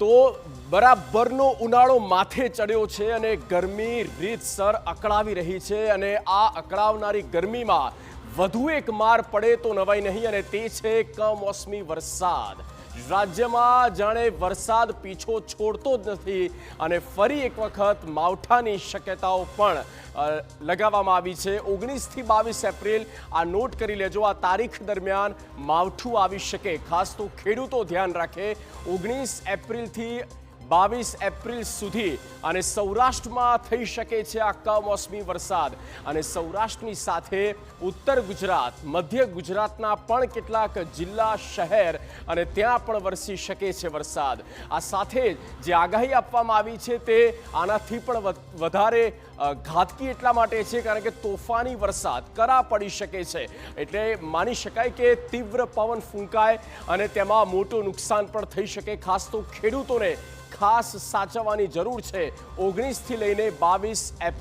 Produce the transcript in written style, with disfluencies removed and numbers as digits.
તો બરાબરનો ઉનાળો માથે ચડ્યો છે અને ગરમી રીતસર અકળાવી રહી છે અને આ અકળાવનારી ગરમીમાં વધુ એક માર પડે તો નવાઈ નહીં અને તે છે કમોસમી વરસાદ। રાજ્યમાં જાણે વરસાદ પીછો છોડતો જ નથી અને ફરી એક વખત માવઠાની શક્યતાઓ પણ લગાવવામાં આવી છે। 19 થી 22 એપ્રિલ આ નોટ કરી લેજો, આ તારીખ દરમિયાન માવઠું આવી શકે, ખાસ તો ખેડૂતો ધ્યાન રાખે। 19 એપ્રિલથી 22 એપ્રિલ સુધી અને સૌરાષ્ટ્રમાં થઈ શકે છે આ કમોસમી વરસાદ અને સૌરાષ્ટ્રની સાથે ઉત્તર ગુજરાત, મધ્ય ગુજરાતના પણ કેટલાક જિલ્લા, શહેર અને ત્યાં પણ વરસી શકે છે વરસાદ। આ સાથે જે આગાહી આપવામાં આવી છે તે આનાથી પણ વધારે ઘાતકી એટલા માટે છે કારણ કે તોફાની વરસાદ, કરા પડી શકે છે, એટલે માની શકાય કે તીવ્ર પવન ફૂંકાય અને તેમાં મોટું નુકસાન પણ થઈ શકે। ખાસ તો ખેડૂતોને ખાસ સાચવવાની જરૂર છે। 19 થી લઈને 22 એપ્રિલ